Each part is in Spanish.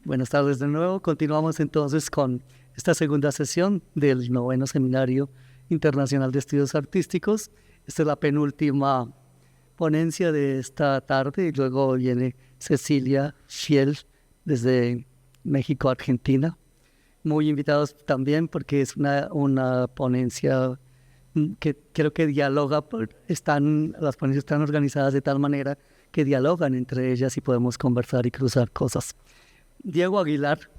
Buenas tardes de nuevo. Continuamos entonces con esta segunda sesión del 9º Seminario Internacional de Estudios Artísticos. Esta es la penúltima ponencia de esta tarde y luego viene Cecilia Fiel desde México, Argentina. Muy invitados también porque es una ponencia que creo que dialoga, las ponencias están organizadas de tal manera que dialogan entre ellas y podemos conversar y cruzar cosas. Diego Aguilar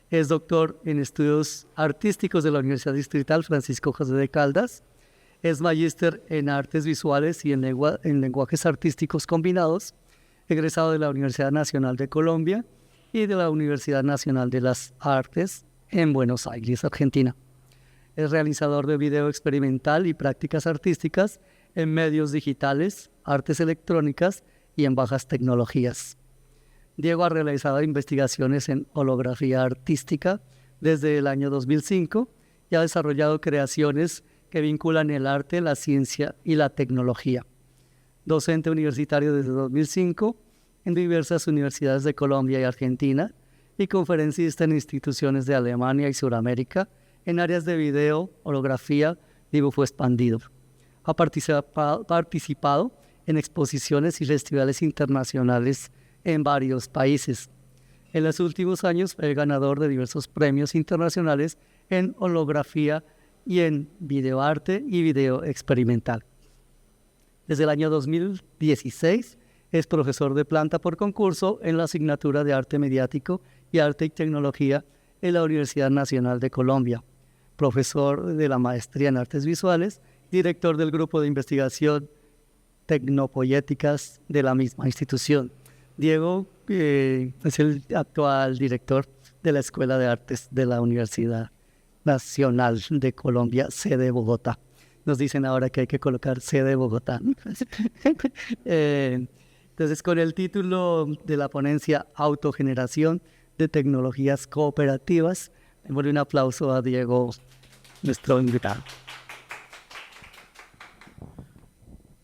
es doctor en estudios artísticos de la Universidad Distrital Francisco José de Caldas, es magíster en artes visuales y en lenguajes artísticos combinados, egresado de la Universidad Nacional de Colombia y de la Universidad Nacional de las Artes en Buenos Aires, Argentina. Es realizador de video experimental y prácticas artísticas en medios digitales, artes electrónicas y en bajas tecnologías. Diego ha realizado investigaciones en holografía artística desde el año 2005 y ha desarrollado creaciones que vinculan el arte, la ciencia y la tecnología. Docente universitario desde 2005 en diversas universidades de Colombia y Argentina y conferencista en instituciones de Alemania y Sudamérica en áreas de video, holografía, dibujo expandido. Ha participado en exposiciones y festivales internacionales en varios países. En los últimos años fue ganador de diversos premios internacionales en holografía y en videoarte y video experimental. Desde el año 2016 es profesor de planta por concurso en la asignatura de Arte Mediático y Arte y Tecnología en la Universidad Nacional de Colombia, profesor de la maestría en Artes Visuales, director del grupo de investigación Tecnopoéticas de la misma institución. Diego es el actual director de la Escuela de Artes de la Universidad Nacional de Colombia, sede Bogotá. Nos dicen ahora que hay que colocar sede Bogotá. Entonces, con el título de la ponencia Autogeneración de Tecnologías Cooperativas, démosle un aplauso a Diego, nuestro invitado.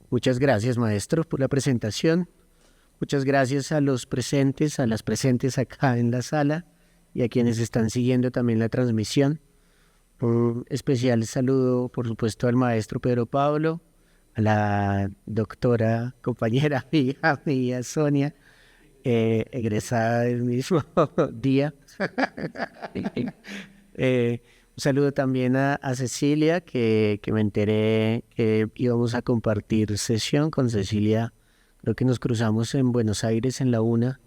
Muchas gracias, maestro, por la presentación. Muchas gracias a los presentes, a las presentes acá en la sala y a quienes están siguiendo también la transmisión. Un especial saludo, por supuesto, al maestro Pedro Pablo, a la doctora, compañera, amiga mía, Sonia, egresada del mismo día. Un saludo también a Cecilia, que me enteré que íbamos a compartir sesión con Cecilia. Creo que nos cruzamos en Buenos Aires en la UNA,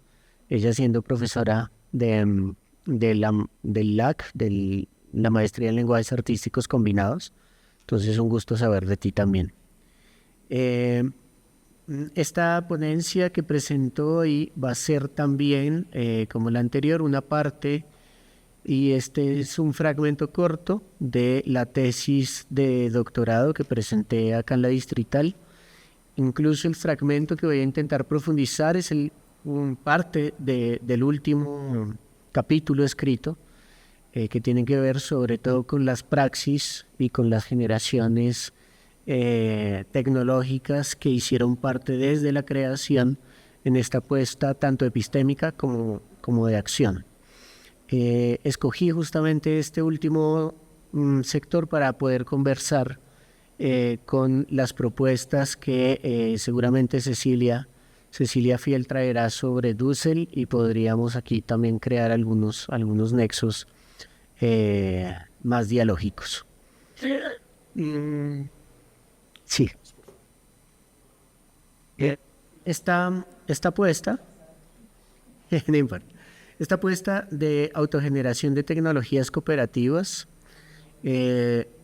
ella siendo profesora del LAC, de la Maestría en Lenguajes Artísticos Combinados. Entonces, un gusto saber de ti también. Esta ponencia que presento hoy va a ser también, como la anterior, una parte, y este es un fragmento corto de la tesis de doctorado que presenté acá en la Distrital. Incluso el fragmento que voy a intentar profundizar es parte del último capítulo escrito, que tiene que ver sobre todo con las praxis y con las generaciones tecnológicas que hicieron parte desde la creación en esta apuesta tanto epistémica como de acción. Escogí justamente este último sector para poder conversar con las propuestas que seguramente Cecilia Fiel traerá sobre Dussel, y podríamos aquí también crear algunos nexos más dialógicos. Sí. Esta apuesta no importa. Esta apuesta de autogeneración de tecnologías cooperativas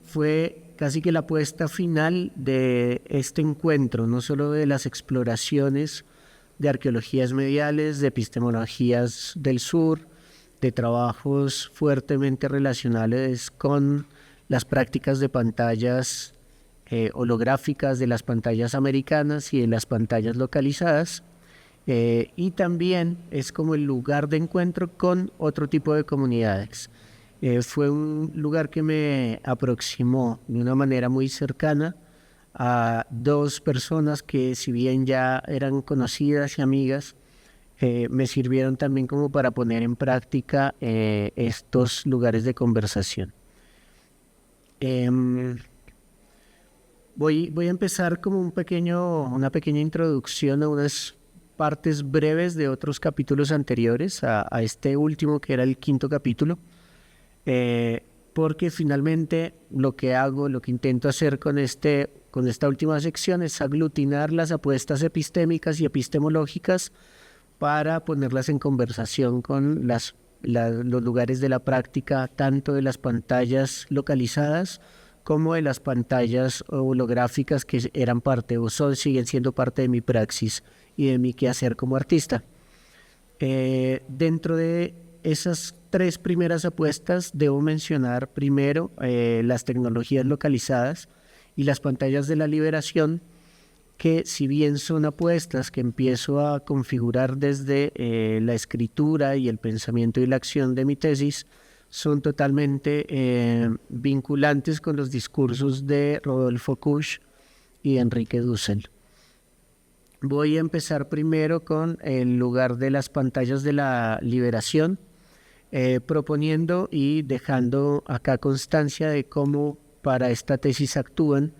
fue casi que la apuesta final de este encuentro, no solo de las exploraciones de arqueologías mediales, de epistemologías del sur, de trabajos fuertemente relacionados con las prácticas de pantallas holográficas, de las pantallas americanas y de las pantallas localizadas, y también es como el lugar de encuentro con otro tipo de comunidades. Fue un lugar que me aproximó de una manera muy cercana a dos personas que, si bien ya eran conocidas y amigas, me sirvieron también como para poner en práctica estos lugares de conversación. Voy a empezar como una pequeña introducción a unas partes breves de otros capítulos anteriores a este último, que era el 5º capítulo, porque finalmente lo que intento hacer con esta última sección es aglutinar las apuestas epistémicas y epistemológicas para ponerlas en conversación con los lugares de la práctica, tanto de las pantallas localizadas como de las pantallas holográficas que eran parte siguen siendo parte de mi praxis y de mi quehacer como artista. Dentro de esas 3 primeras apuestas debo mencionar primero las tecnologías localizadas y las pantallas de la liberación, que si bien son apuestas que empiezo a configurar desde la escritura y el pensamiento y la acción de mi tesis, son totalmente vinculantes con los discursos de Rodolfo Kusch y de Enrique Dussel. Voy a empezar primero con el lugar de las pantallas de la liberación, proponiendo y dejando acá constancia de cómo para esta tesis actúan,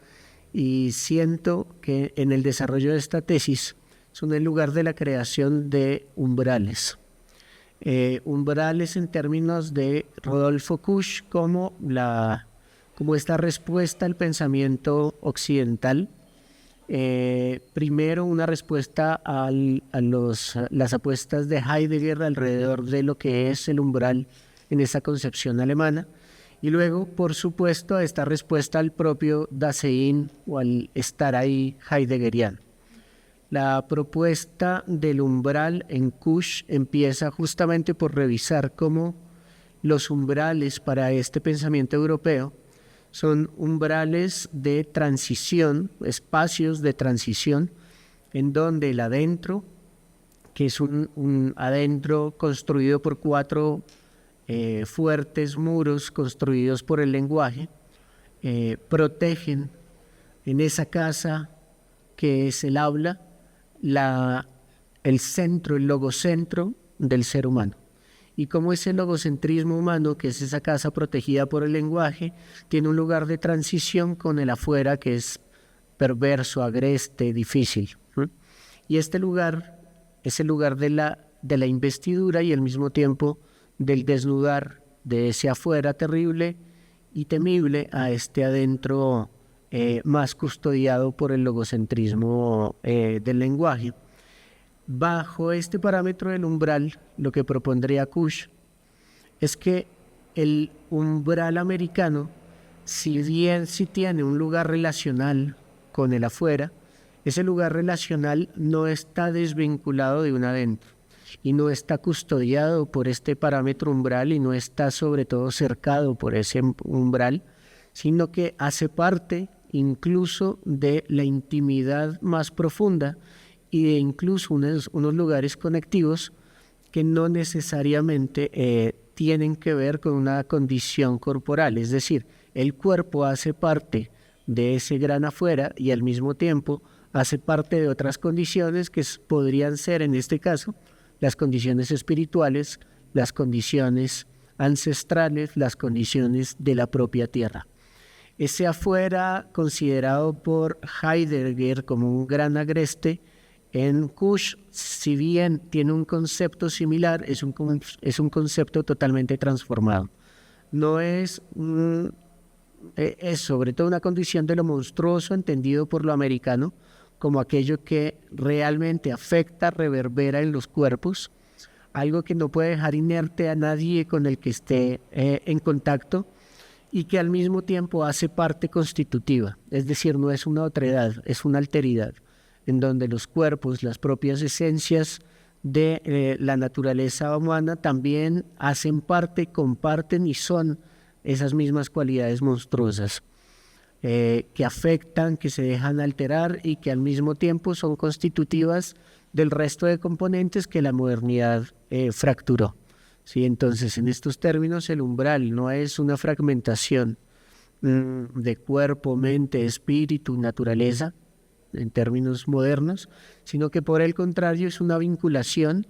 y siento que en el desarrollo de esta tesis son el lugar de la creación de umbrales. Umbrales en términos de Rodolfo Kusch como esta respuesta al pensamiento occidental. Primero una respuesta a las apuestas de Heidegger alrededor de lo que es el umbral en esa concepción alemana, y luego, por supuesto, a esta respuesta al propio Dasein o al estar ahí heideggeriano. La propuesta del umbral en Kusch empieza justamente por revisar cómo los umbrales para este pensamiento europeo son umbrales de transición, espacios de transición, en donde el adentro, que es un adentro construido por 4 fuertes muros construidos por el lenguaje, protegen en esa casa que es el aula, el centro, el logocentro del ser humano. Y como ese logocentrismo humano, que es esa casa protegida por el lenguaje, tiene un lugar de transición con el afuera, que es perverso, agreste, difícil. Y este lugar es el lugar de la investidura y al mismo tiempo del desnudar de ese afuera terrible y temible a este adentro más custodiado por el logocentrismo del lenguaje. Bajo este parámetro del umbral, lo que propondría Kusch es que el umbral americano, si bien sí tiene un lugar relacional con el afuera, ese lugar relacional no está desvinculado de un adentro y no está custodiado por este parámetro umbral y no está sobre todo cercado por ese umbral, sino que hace parte incluso de la intimidad más profunda y de incluso unos lugares conectivos que no necesariamente tienen que ver con una condición corporal. Es decir, el cuerpo hace parte de ese gran afuera y al mismo tiempo hace parte de otras condiciones que podrían ser, en este caso, las condiciones espirituales, las condiciones ancestrales, las condiciones de la propia tierra. Ese afuera, considerado por Heidegger como un gran agreste, en Kusch, si bien tiene un concepto similar, es un concepto totalmente transformado. No es sobre todo una condición de lo monstruoso entendido por lo americano como aquello que realmente afecta, reverbera en los cuerpos, algo que no puede dejar inerte a nadie con el que esté en contacto y que al mismo tiempo hace parte constitutiva, es decir, no es una otredad, es una alteridad, en donde los cuerpos, las propias esencias de la naturaleza humana también hacen parte, comparten y son esas mismas cualidades monstruosas que afectan, que se dejan alterar y que al mismo tiempo son constitutivas del resto de componentes que la modernidad fracturó. ¿Sí? Entonces, en estos términos, el umbral no es una fragmentación de cuerpo, mente, espíritu, naturaleza, en términos modernos, sino que por el contrario es una vinculación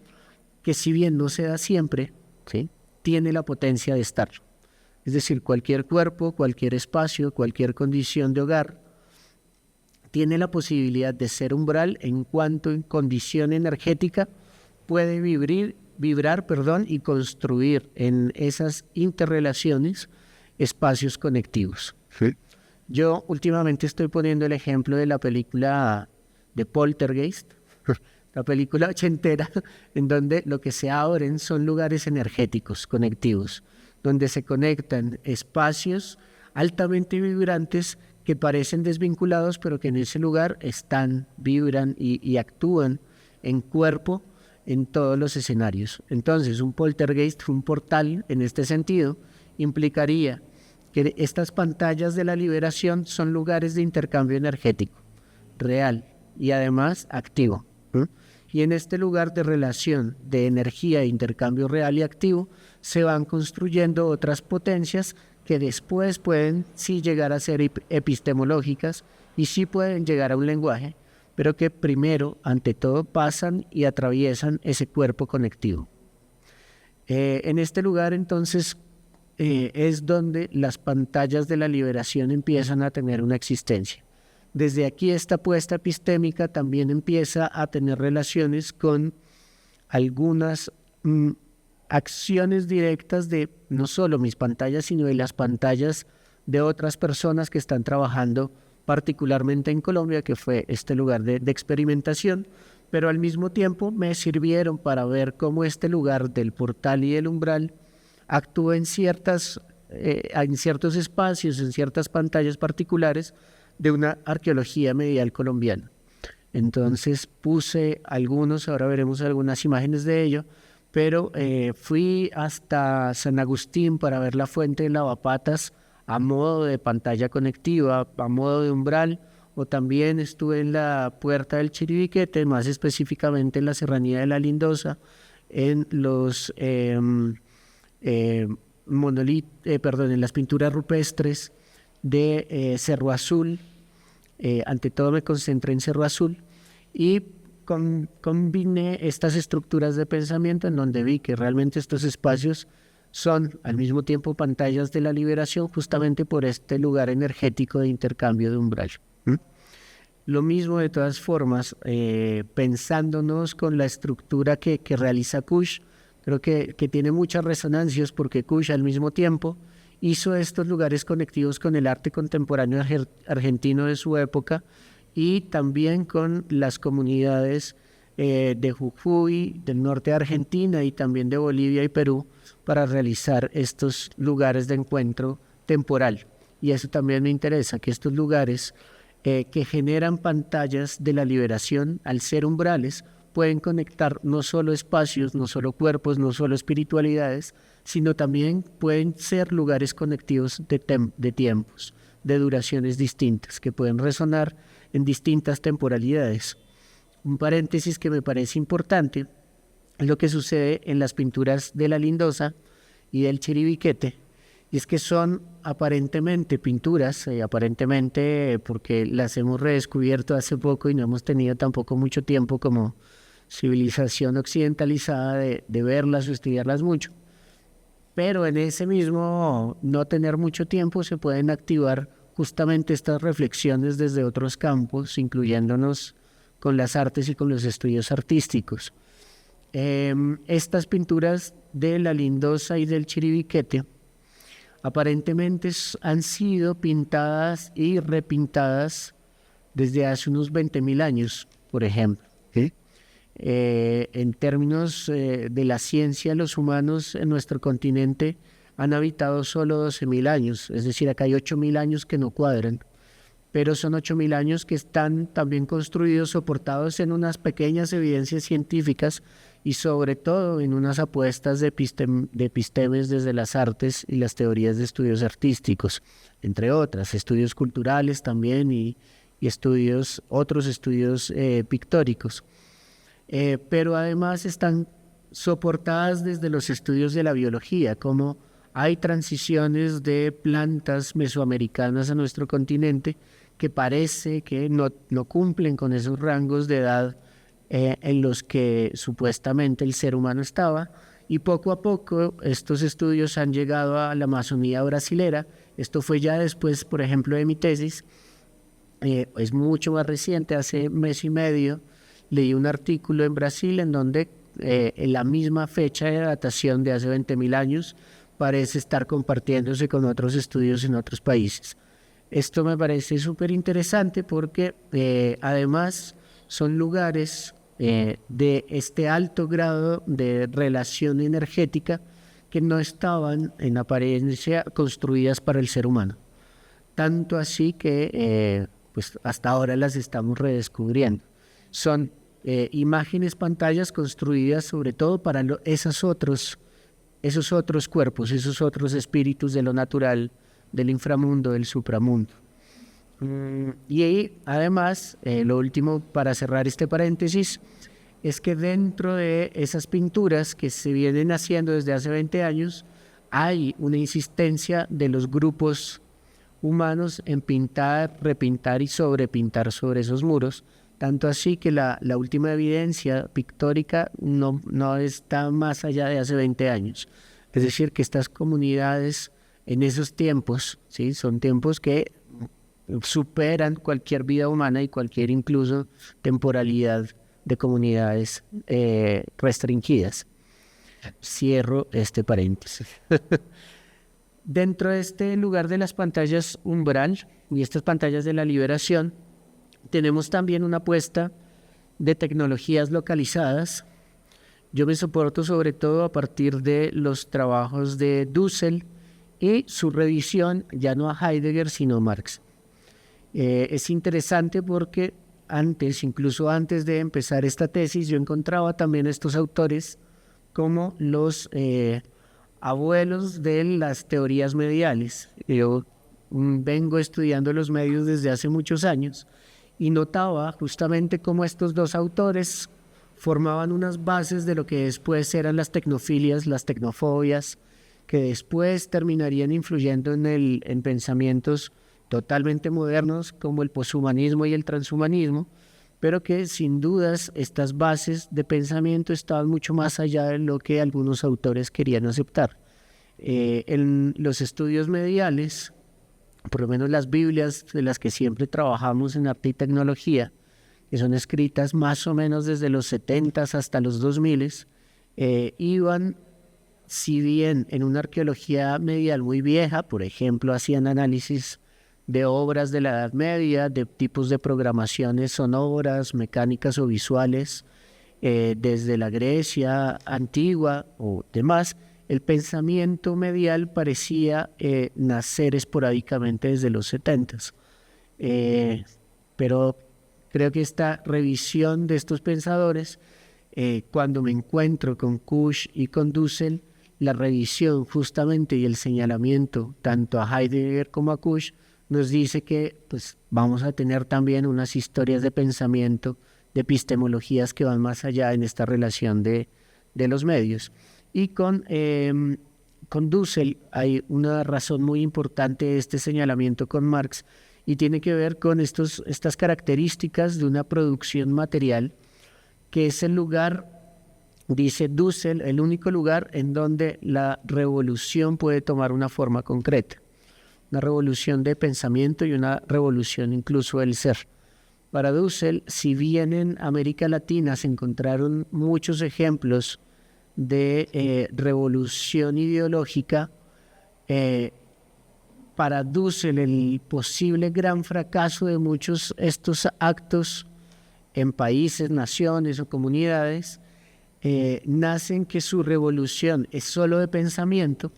que si bien no se da siempre, ¿sí?, tiene la potencia de estar. Es decir, cualquier cuerpo, cualquier espacio, cualquier condición de hogar tiene la posibilidad de ser umbral en cuanto en condición energética puede vibrar, y construir en esas interrelaciones espacios conectivos. Sí. Yo últimamente estoy poniendo el ejemplo de la película de Poltergeist, la película ochentera, en donde lo que se abren son lugares energéticos conectivos, donde se conectan espacios altamente vibrantes que parecen desvinculados, pero que en ese lugar están, vibran y actúan en cuerpo en todos los escenarios. Entonces, un poltergeist, un portal, en este sentido, implicaría que estas pantallas de la liberación son lugares de intercambio energético, real y además activo. Y en este lugar de relación de energía e intercambio real y activo se van construyendo otras potencias que después pueden sí llegar a ser epistemológicas y sí pueden llegar a un lenguaje, pero que primero, ante todo, pasan y atraviesan ese cuerpo conectivo. En este lugar, entonces, es donde las pantallas de la liberación empiezan a tener una existencia. Desde aquí esta apuesta epistémica también empieza a tener relaciones con algunas acciones directas de no solo mis pantallas, sino de las pantallas de otras personas que están trabajando particularmente en Colombia, que fue este lugar de experimentación, pero al mismo tiempo me sirvieron para ver cómo este lugar del portal y el umbral actúa en ciertos espacios, en ciertas pantallas particulares de una arqueología medial colombiana. Entonces puse algunos, ahora veremos algunas imágenes de ello, pero fui hasta San Agustín para ver la fuente de Lavapatas a modo de pantalla conectiva, a modo de umbral, o también estuve en la Puerta del Chiribiquete, más específicamente en la Serranía de la Lindosa, en los en las pinturas rupestres de Cerro Azul. Ante todo me concentré en Cerro Azul y combiné estas estructuras de pensamiento en donde vi que realmente estos espacios son al mismo tiempo pantallas de la liberación, justamente por este lugar energético de intercambio de umbral. Lo mismo de todas formas, pensándonos con la estructura que realiza Kush, creo que tiene muchas resonancias porque Kush al mismo tiempo hizo estos lugares conectivos con el arte contemporáneo argentino de su época y también con las comunidades de Jujuy, del norte de Argentina y también de Bolivia y Perú para realizar estos lugares de encuentro temporal. Y eso también me interesa, que estos lugares que generan pantallas de la liberación, al ser umbrales, pueden conectar no solo espacios, no solo cuerpos, no solo espiritualidades, sino también pueden ser lugares conectivos de tiempos, de duraciones distintas, que pueden resonar en distintas temporalidades. Un paréntesis que me parece importante es lo que sucede en las pinturas de la Lindosa y del Chiribiquete, y es que son aparentemente pinturas, aparentemente porque las hemos redescubierto hace poco y no hemos tenido tampoco mucho tiempo como civilización occidentalizada de verlas o estudiarlas mucho, pero en ese mismo no tener mucho tiempo se pueden activar justamente estas reflexiones desde otros campos, incluyéndonos con las artes y con los estudios artísticos. Estas pinturas de la Lindosa y del Chiribiquete aparentemente han sido pintadas y repintadas desde hace unos 20.000 años, por ejemplo. ¿Sí? En términos de la ciencia, los humanos en nuestro continente han habitado solo 12.000 años, es decir, acá hay 8.000 años que no cuadran, pero son 8.000 años que están también construidos, soportados en unas pequeñas evidencias científicas y sobre todo en unas apuestas de epistemes desde las artes y las teorías de estudios artísticos, entre otras, estudios culturales también y otros estudios pictóricos. Pero además están soportadas desde los estudios de la biología, como hay transiciones de plantas mesoamericanas a nuestro continente que parece que no cumplen con esos rangos de edad en los que supuestamente el ser humano estaba, y poco a poco estos estudios han llegado a la Amazonía brasilera. Esto fue ya después, por ejemplo, de mi tesis. Es mucho más reciente, hace mes y medio leí un artículo en Brasil en donde en la misma fecha de datación de hace 20.000 años parece estar compartiéndose con otros estudios en otros países. Esto me parece súper interesante porque además son lugares de este alto grado de relación energética que no estaban en apariencia construidas para el ser humano. Tanto así que pues hasta ahora las estamos redescubriendo. Son imágenes, pantallas construidas sobre todo para esos otros cuerpos, esos otros espíritus de lo natural, del inframundo, del supramundo. Y ahí, además, lo último para cerrar este paréntesis, es que dentro de esas pinturas que se vienen haciendo desde hace 20 años, hay una insistencia de los grupos humanos en pintar, repintar y sobrepintar sobre esos muros, tanto así que la última evidencia pictórica no está más allá de hace 20 años. Es decir, que estas comunidades en esos tiempos, ¿sí?, son tiempos que superan cualquier vida humana y cualquier incluso temporalidad de comunidades restringidas. Cierro este paréntesis. Dentro de este lugar de las pantallas umbral y estas pantallas de la liberación, tenemos también una apuesta de tecnologías localizadas. Yo me soporto sobre todo a partir de los trabajos de Dussel y su revisión ya no a Heidegger sino a Marx. Es interesante porque incluso antes de empezar esta tesis, yo encontraba también estos autores como los abuelos de las teorías mediales. Yo vengo estudiando los medios desde hace muchos años y notaba justamente cómo estos dos autores formaban unas bases de lo que después eran las tecnofilias, las tecnofobias, que después terminarían influyendo en pensamientos totalmente modernos como el poshumanismo y el transhumanismo, pero que sin dudas estas bases de pensamiento estaban mucho más allá de lo que algunos autores querían aceptar. En los estudios mediales, por lo menos las Biblias de las que siempre trabajamos en arte y tecnología, que son escritas más o menos desde los 70s hasta los 2000s, iban, si bien en una arqueología medial muy vieja, por ejemplo, hacían análisis de obras de la Edad Media, de tipos de programaciones sonoras, mecánicas o visuales, desde la Grecia antigua o demás, el pensamiento medial parecía nacer esporádicamente desde los 70s. Pero creo que esta revisión de estos pensadores, cuando me encuentro con Kusch y con Dussel, la revisión justamente y el señalamiento tanto a Heidegger como a Kusch nos dice que pues, vamos a tener también unas historias de pensamiento, de epistemologías que van más allá en esta relación de los medios. Y con Dussel hay una razón muy importante de este señalamiento con Marx y tiene que ver con estas características de una producción material que es el lugar, dice Dussel, el único lugar en donde la revolución puede tomar una forma concreta. Una revolución de pensamiento y una revolución incluso del ser. Para Dussel, si bien en América Latina se encontraron muchos ejemplos de revolución ideológica, para Dussel el posible gran fracaso de muchos estos actos en países, naciones o comunidades nacen que su revolución es solo de pensamiento,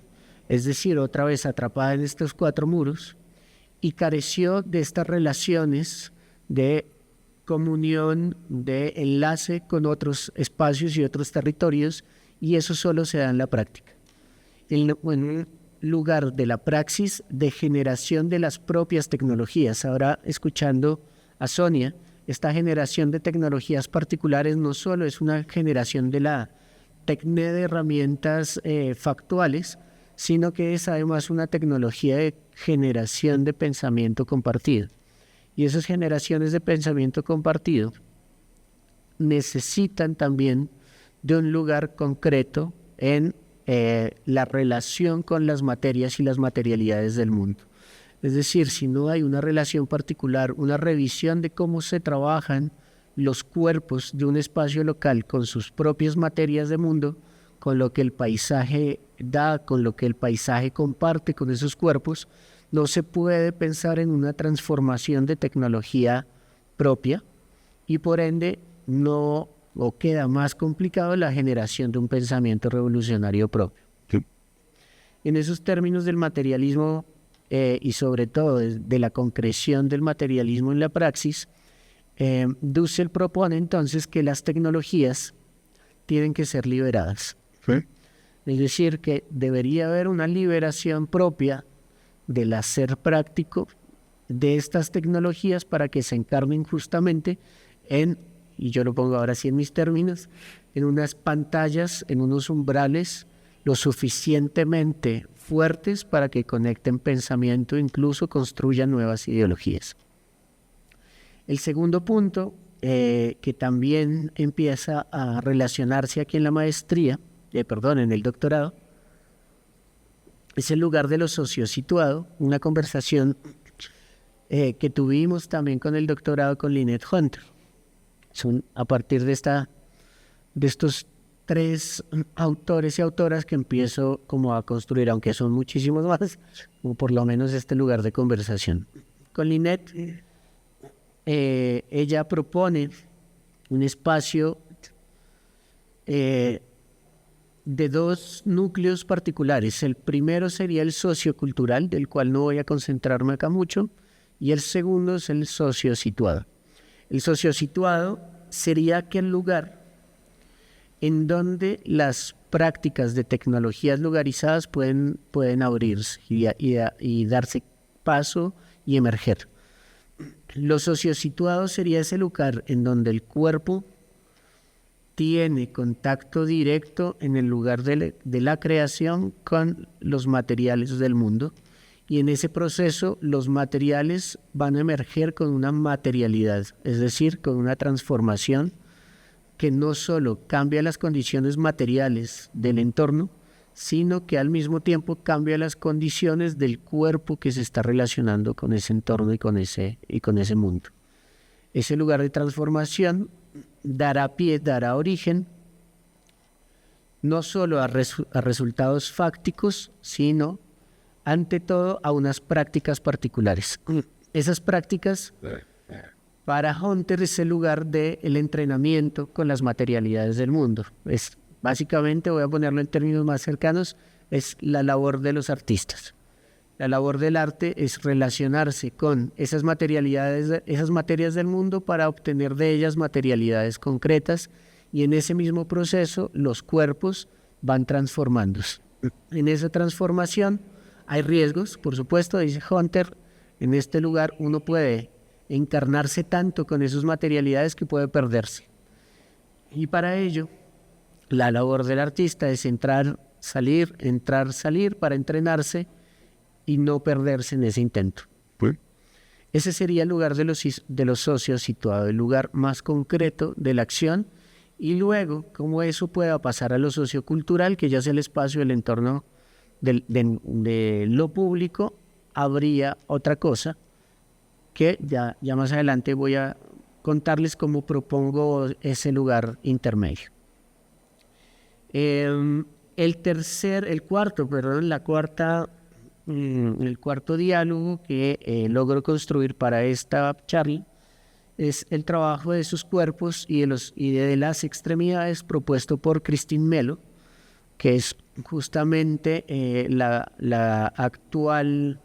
es decir, otra vez atrapada en estos cuatro muros, y careció de estas relaciones de comunión, de enlace con otros espacios y otros territorios, y eso solo se da en la práctica. En un lugar de la praxis de generación de las propias tecnologías. Ahora, escuchando a Sonia, esta generación de tecnologías particulares no solo es una generación de la tecné de herramientas factuales, sino que es además una tecnología de generación de pensamiento compartido. Y esas generaciones de pensamiento compartido necesitan también de un lugar concreto en la relación con las materias y las materialidades del mundo. Es decir, si no hay una relación particular, una revisión de cómo se trabajan los cuerpos de un espacio local con sus propias materias de mundo, con lo que el paisaje da, con lo que el paisaje comparte con esos cuerpos, no se puede pensar en una transformación de tecnología propia y por ende no o queda más complicado la generación de un pensamiento revolucionario propio. Sí. En esos términos del materialismo y sobre todo de la concreción del materialismo en la praxis, Dussel propone entonces que las tecnologías tienen que ser liberadas. ¿Sí? Es decir, que debería haber una liberación propia del hacer práctico de estas tecnologías para que se encarnen justamente en, y yo lo pongo ahora sí en mis términos, en unas pantallas, en unos umbrales lo suficientemente fuertes para que conecten pensamiento, incluso construyan nuevas ideologías. El segundo punto, que también empieza a relacionarse aquí en la maestría, en el doctorado, es el lugar de lo sociosituado, una conversación que tuvimos también con el doctorado con Lynette Hunter. A partir de estos 3 autores y autoras que empiezo como a construir, aunque son muchísimos más, como por lo menos este lugar de conversación. Con Lynette, ella propone un espacio de 2 núcleos particulares. El primero sería el sociocultural, del cual no voy a concentrarme acá mucho, y el segundo es el sociosituado. El sociosituado sería aquel lugar en donde las prácticas de tecnologías lugarizadas pueden abrirse y darse paso y emerger. Lo sociosituado sería ese lugar en donde el cuerpo tiene contacto directo en el lugar de la creación con los materiales del mundo, y en ese proceso los materiales van a emerger con una materialidad, es decir, con una transformación que no solo cambia las condiciones materiales del entorno, sino que al mismo tiempo cambia las condiciones del cuerpo que se está relacionando con ese entorno y con ese mundo. Ese lugar de transformación dará origen no solo a resultados fácticos, sino ante todo a unas prácticas particulares. Esas prácticas, para Hunter, es el lugar del entrenamiento con las materialidades del mundo. Es básicamente, voy a ponerlo en términos más cercanos, es la labor de los artistas. La labor del arte es relacionarse con esas materialidades, esas materias del mundo, para obtener de ellas materialidades concretas, y en ese mismo proceso los cuerpos van transformándose. En esa transformación hay riesgos, por supuesto, dice Hunter. En este lugar uno puede encarnarse tanto con esas materialidades que puede perderse. Y para ello, la labor del artista es entrar, salir, para entrenarse y no perderse en ese intento. Ese sería el lugar de los socios situado, el lugar más concreto de la acción, y luego cómo eso pueda pasar a lo sociocultural, que ya es el espacio, el entorno de lo público. Habría otra cosa que ya más adelante voy a contarles cómo propongo ese lugar intermedio. El cuarto diálogo que logro construir para esta charla es el trabajo de sus cuerpos y de las extremidades, propuesto por Christine Melo, que es justamente la actual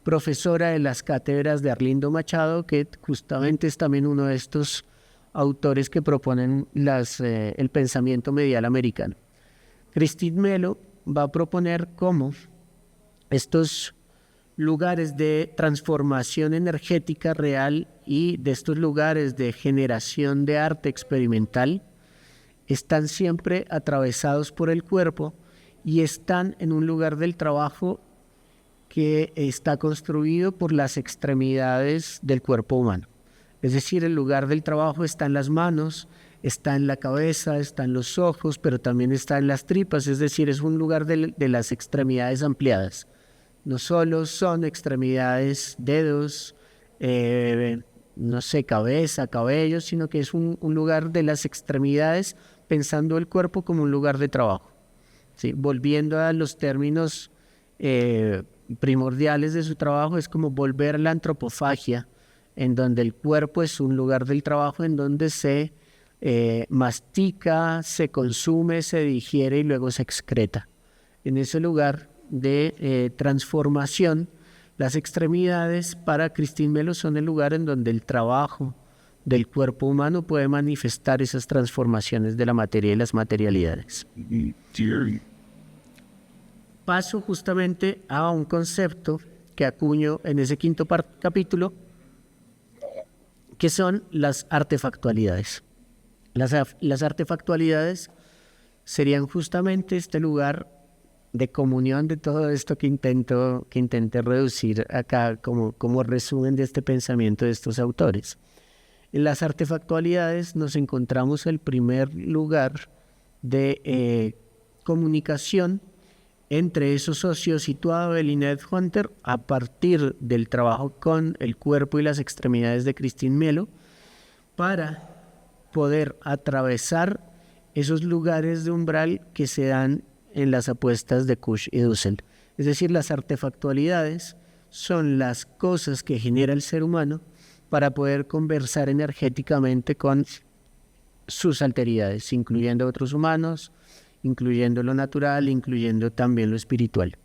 profesora de las cátedras de Arlindo Machado, que justamente es también uno de estos autores que proponen el pensamiento medial americano. Christine Melo va a proponer cómo estos lugares de transformación energética real y de estos lugares de generación de arte experimental están siempre atravesados por el cuerpo y están en un lugar del trabajo que está construido por las extremidades del cuerpo humano. Es decir, el lugar del trabajo está en las manos, está en la cabeza, está en los ojos, pero también está en las tripas, es decir, es un lugar de las extremidades ampliadas. No solo son extremidades, dedos, no sé, cabeza, cabello, sino que es un lugar de las extremidades, pensando el cuerpo como un lugar de trabajo. ¿Sí? Volviendo a los términos primordiales de su trabajo, es como volver a la antropofagia, en donde el cuerpo es un lugar del trabajo, en donde se mastica, se consume, se digiere y luego se excreta. En ese lugar de transformación, las extremidades para Christine Melo son el lugar en donde el trabajo del cuerpo humano puede manifestar esas transformaciones de la materia y las materialidades. Paso justamente a un concepto que acuño en ese quinto capítulo, que son las artefactualidades. Las artefactualidades serían justamente este lugar de comunión de todo esto que intenté reducir acá como resumen de este pensamiento de estos autores. En las artefactualidades nos encontramos el primer lugar de comunicación entre esos socios situado de Lynette Hunter a partir del trabajo con el cuerpo y las extremidades de Christine Melo para poder atravesar esos lugares de umbral que se dan en las apuestas de Kusch y Dussel. Es decir, las artefactualidades son las cosas que genera el ser humano para poder conversar energéticamente con sus alteridades, incluyendo otros humanos, incluyendo lo natural, incluyendo también lo espiritual.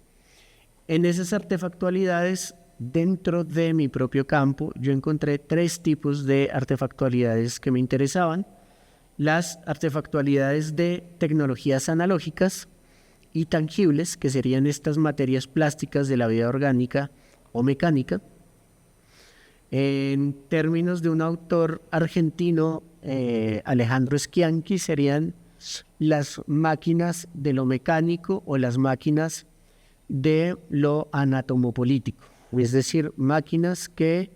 En esas artefactualidades, dentro de mi propio campo, yo encontré 3 tipos de artefactualidades que me interesaban. Las artefactualidades de tecnologías analógicas y tangibles, que serían estas materias plásticas de la vida orgánica o mecánica. En términos de un autor argentino, Alejandro Schianchi, serían las máquinas de lo mecánico o las máquinas de lo anatomopolítico, es decir, máquinas que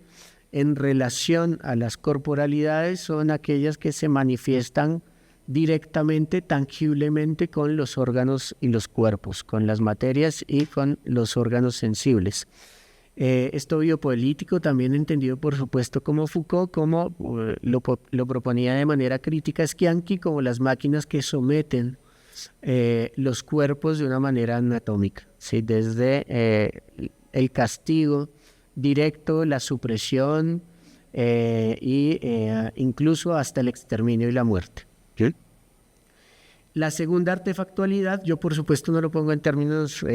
en relación a las corporalidades son aquellas que se manifiestan directamente, tangiblemente con los órganos y los cuerpos, con las materias y con los órganos sensibles. Esto biopolítico, también entendido por supuesto como Foucault, como lo proponía de manera crítica Schianchi, como las máquinas que someten los cuerpos de una manera anatómica, ¿sí? Desde el castigo directo, la supresión incluso hasta el exterminio y la muerte. ¿Sí? La segunda artefactualidad, yo por supuesto no lo pongo en términos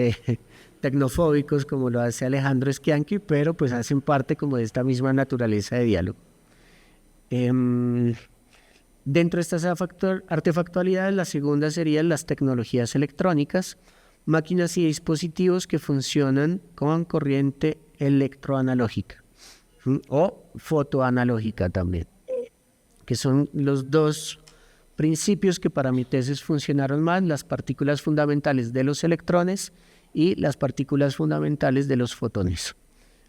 tecnofóbicos como lo hace Alejandro Schianchi, pero pues hacen parte como de esta misma naturaleza de diálogo. Dentro de estas artefactualidades, la segunda serían las tecnologías electrónicas, máquinas y dispositivos que funcionan con corriente electroanalógica o fotoanalógica también, que son los 2 principios que para mi tesis funcionaron más: las partículas fundamentales de los electrones y las partículas fundamentales de los fotones.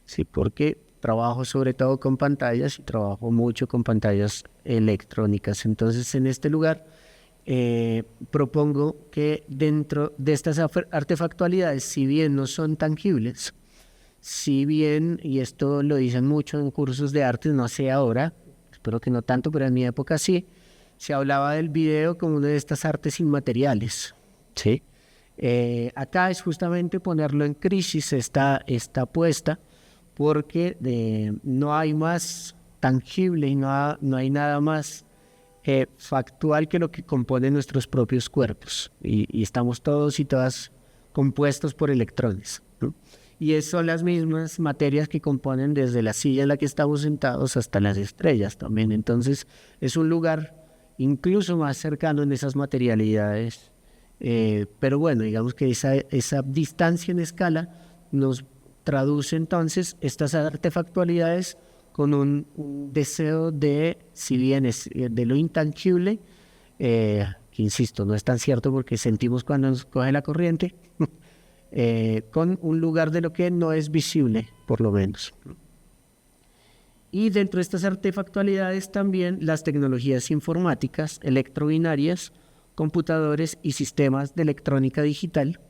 Sí, porque trabajo sobre todo con pantallas y trabajo mucho con pantallas electrónicas. Entonces, en este lugar propongo que dentro de estas artefactualidades, si bien no son tangibles, si bien, y esto lo dicen mucho en cursos de artes, no sé ahora, espero que no tanto, pero en mi época sí, se hablaba del video como una de estas artes inmateriales, ¿sí? Acá es justamente ponerlo en crisis esta apuesta, porque no hay más tangible y no hay nada más factual que lo que compone nuestros propios cuerpos, y estamos todos y todas compuestos por electrones, ¿no? Y son las mismas materias que componen desde la silla en la que estamos sentados hasta las estrellas también. Entonces es un lugar incluso más cercano en esas materialidades, pero bueno, digamos que esa distancia en escala nos traduce entonces estas artefactualidades con un deseo de, si bien es de lo intangible, que insisto, no es tan cierto porque sentimos cuando nos coge la corriente, con un lugar de lo que no es visible, por lo menos. Y dentro de estas artefactualidades también las tecnologías informáticas, electrobinarias, computadores y sistemas de electrónica digital,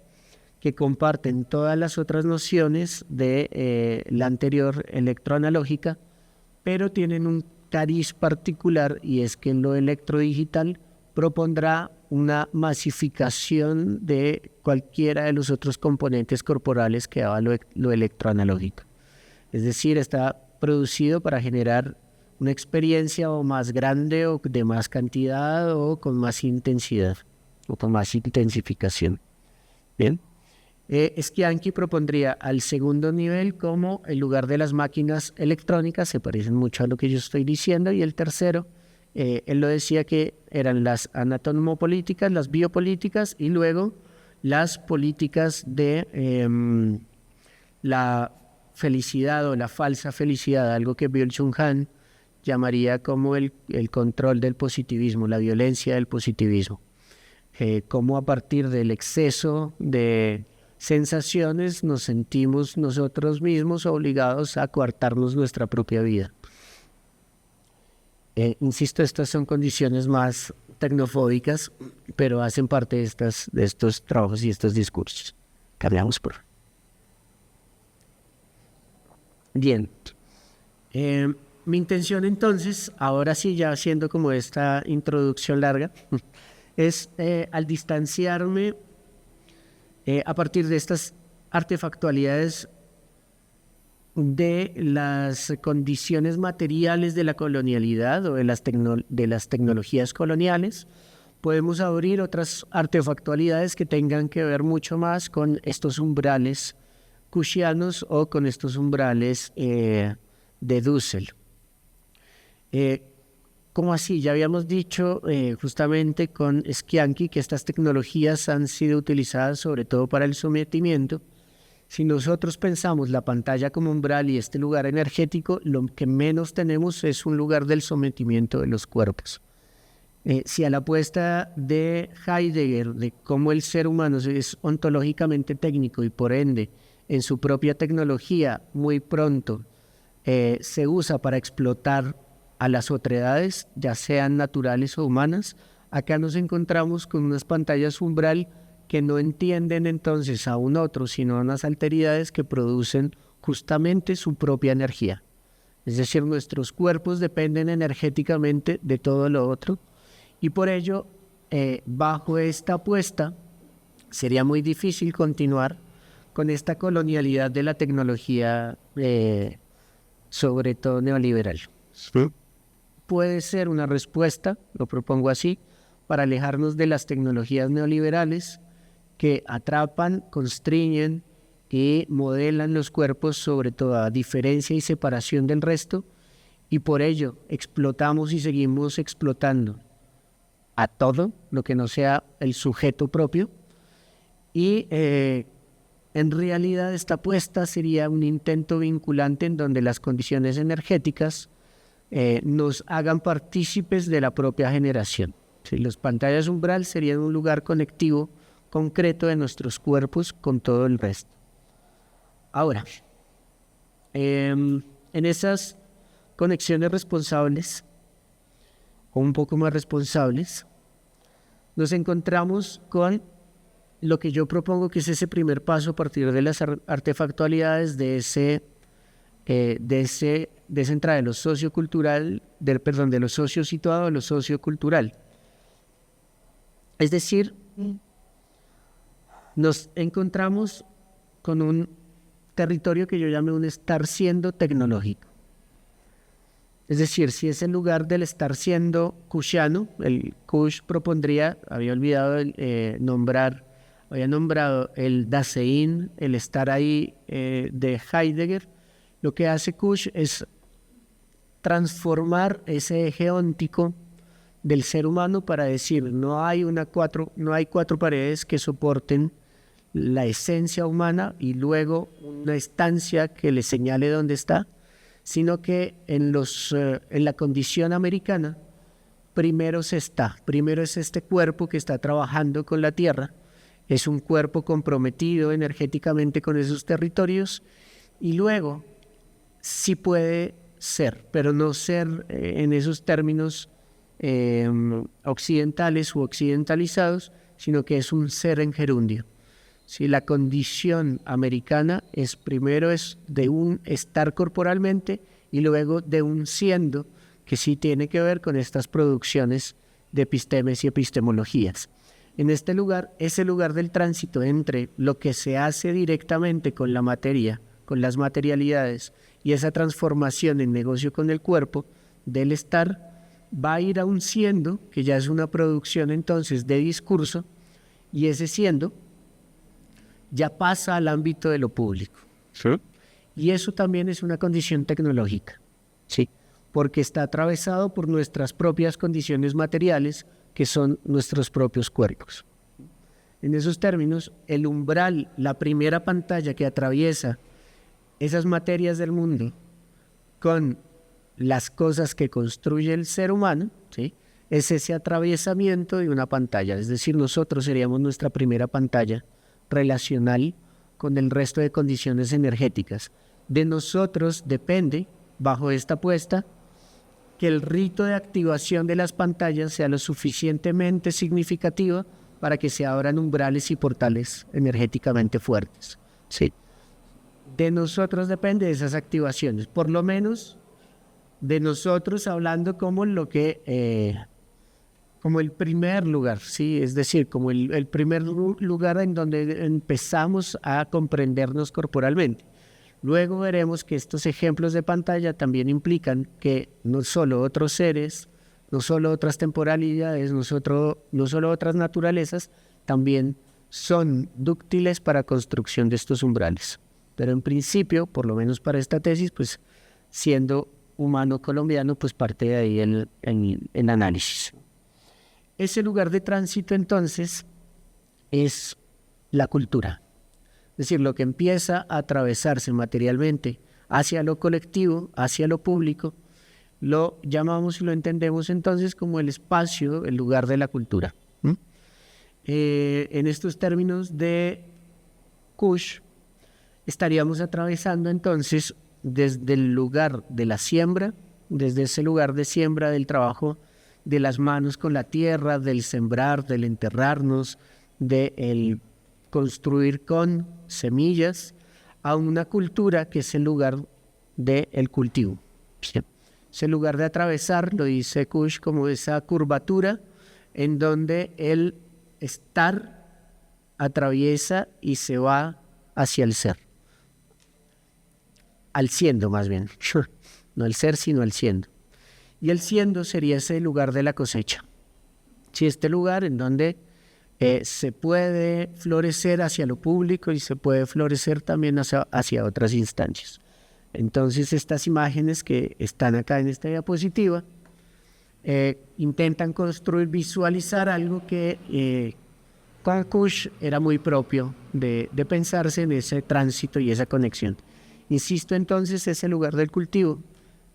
que comparten todas las otras nociones de la anterior electroanalógica, pero tienen un cariz particular, y es que en lo electrodigital propondrá una masificación de cualquiera de los otros componentes corporales que daba lo electroanalógico. Es decir, está producido para generar una experiencia o más grande o de más cantidad o con más intensidad o con más intensificación. Bien. Scianchi propondría al segundo nivel como el lugar de las máquinas electrónicas, se parecen mucho a lo que yo estoy diciendo, y el tercero, él lo decía que eran las anatomopolíticas, las biopolíticas y luego las políticas de la felicidad o la falsa felicidad, algo que Byung-Chul Han llamaría como el control del positivismo, la violencia del positivismo. Cómo a partir del exceso de sensaciones nos sentimos nosotros mismos obligados a coartarnos nuestra propia vida. Insisto, estas son condiciones más tecnofóbicas, pero hacen parte de estos trabajos y estos discursos. Cambiamos por... Bien. Mi intención entonces, ahora sí ya haciendo como esta introducción larga, es al distanciarme a partir de estas artefactualidades de las condiciones materiales de la colonialidad o de las tecnologías coloniales, podemos abrir otras artefactualidades que tengan que ver mucho más con estos umbrales cushianos o con estos umbrales de Dussel. ¿Cómo así? Ya habíamos dicho justamente con Scianchi que estas tecnologías han sido utilizadas sobre todo para el sometimiento. Si nosotros pensamos la pantalla como umbral y este lugar energético, lo que menos tenemos es un lugar del sometimiento de los cuerpos. Si a la apuesta de Heidegger de cómo el ser humano es ontológicamente técnico y por ende en su propia tecnología muy pronto se usa para explotar a las otredades, ya sean naturales o humanas, acá nos encontramos con unas pantallas umbral que no entienden entonces a un otro, sino a unas alteridades que producen justamente su propia energía. Es decir, nuestros cuerpos dependen energéticamente de todo lo otro, y por ello, bajo esta apuesta, sería muy difícil continuar con esta colonialidad de la tecnología, sobre todo neoliberal. ¿Sí? Puede ser una respuesta, lo propongo así, para alejarnos de las tecnologías neoliberales que atrapan, constriñen y modelan los cuerpos sobre toda diferencia y separación del resto, y por ello explotamos y seguimos explotando a todo lo que no sea el sujeto propio, y en realidad esta apuesta sería un intento vinculante en donde las condiciones energéticas nos hagan partícipes de la propia generación. ¿Sí? Las pantallas umbral serían un lugar conectivo concreto de nuestros cuerpos con todo el resto. Ahora, en esas conexiones responsables, o un poco más responsables, nos encontramos con lo que yo propongo que es ese primer paso a partir de las artefactualidades de esa entrada de lo sociocultural, de lo sociosituado a lo sociocultural. Es decir, nos encontramos con un territorio que yo llamo un estar siendo tecnológico. Es decir, si es el lugar del estar siendo cushiano, el Kush propondría, había nombrado el Dasein, el estar ahí de Heidegger. Lo que hace Kush es transformar ese eje óntico del ser humano para decir, no hay cuatro paredes que soporten la esencia humana y luego una estancia que le señale dónde está, sino que en la condición americana primero es este cuerpo que está trabajando con la tierra, es un cuerpo comprometido energéticamente con esos territorios, y luego sí puede ser, pero no ser en esos términos occidentales u occidentalizados, sino que es un ser en gerundio. ¿Sí? La condición americana primero es de un estar corporalmente y luego de un siendo, que sí tiene que ver con estas producciones de epistemes y epistemologías. En este lugar es el lugar del tránsito entre lo que se hace directamente con la materia, con las materialidades, y esa transformación en negocio con el cuerpo, del estar, va a ir a un siendo, que ya es una producción entonces de discurso, y ese siendo ya pasa al ámbito de lo público. ¿Sí? Y eso también es una condición tecnológica, ¿sí? Porque está atravesado por nuestras propias condiciones materiales, que son nuestros propios cuerpos. En esos términos, el umbral, la primera pantalla que atraviesa esas materias del mundo con las cosas que construye el ser humano, ¿sí? Es ese atravesamiento de una pantalla. Es decir, nosotros seríamos nuestra primera pantalla relacional con el resto de condiciones energéticas. De nosotros depende, bajo esta apuesta, que el rito de activación de las pantallas sea lo suficientemente significativo para que se abran umbrales y portales energéticamente fuertes. Sí. De nosotros depende de esas activaciones, por lo menos de nosotros hablando como como el primer lugar, ¿sí? Es decir, como el primer lugar en donde empezamos a comprendernos corporalmente. Luego veremos que estos ejemplos de pantalla también implican que no solo otros seres, no solo otras temporalidades, no solo otras naturalezas, también son dúctiles para construcción de estos umbrales. Pero en principio, por lo menos para esta tesis, pues siendo humano colombiano, pues parte de ahí el análisis. Ese lugar de tránsito entonces es la cultura. Es decir, lo que empieza a atravesarse materialmente hacia lo colectivo, hacia lo público, lo llamamos y lo entendemos entonces como el espacio, el lugar de la cultura. En estos términos de Kush, estaríamos atravesando entonces desde el lugar de la siembra, desde ese lugar de siembra del trabajo de las manos con la tierra, del sembrar, del enterrarnos, del construir con semillas, a una cultura que es el lugar del cultivo. ¿Sí? Es el lugar de atravesar, lo dice Kush, como esa curvatura en donde el estar atraviesa y se va hacia el ser. Al siendo más bien, no el ser sino al siendo. Y el siendo sería ese lugar de la cosecha. Sí, este lugar en donde se puede florecer hacia lo público y se puede florecer también hacia otras instancias. Entonces estas imágenes que están acá en esta diapositiva intentan construir, visualizar algo que con Kush era muy propio de pensarse en ese tránsito y esa conexión. Insisto, entonces ese lugar del cultivo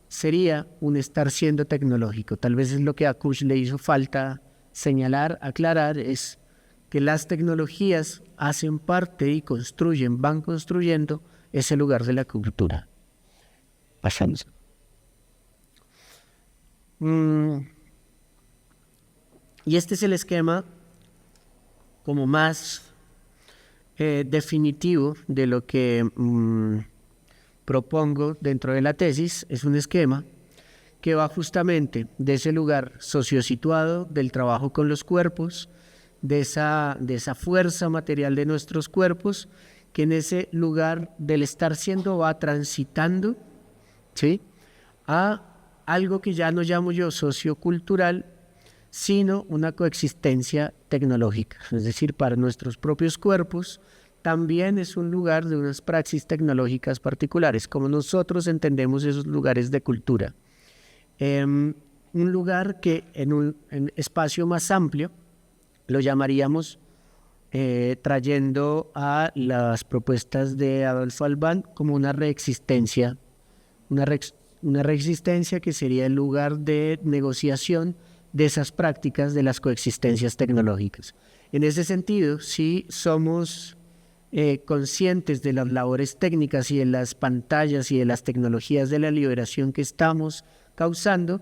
sería un estar siendo tecnológico. Tal vez es lo que a Kush le hizo falta señalar, aclarar, es que las tecnologías hacen parte y van construyendo ese lugar de la cultura. Pasamos. Y este es el esquema como más definitivo de lo que propongo dentro de la tesis. Es un esquema que va justamente de ese lugar sociosituado del trabajo con los cuerpos, de esa fuerza material de nuestros cuerpos, que en ese lugar del estar siendo va transitando, ¿sí?, a algo que ya no llamo yo sociocultural, sino una coexistencia tecnológica. Es decir, para nuestros propios cuerpos también es un lugar de unas praxis tecnológicas particulares, como nosotros entendemos esos lugares de cultura. Un lugar que en un espacio más amplio lo llamaríamos, trayendo a las propuestas de Adolfo Albán, como una reexistencia, una reexistencia que sería el lugar de negociación de esas prácticas de las coexistencias tecnológicas. En ese sentido, sí somos conscientes de las labores técnicas y de las pantallas y de las tecnologías de la liberación que estamos causando,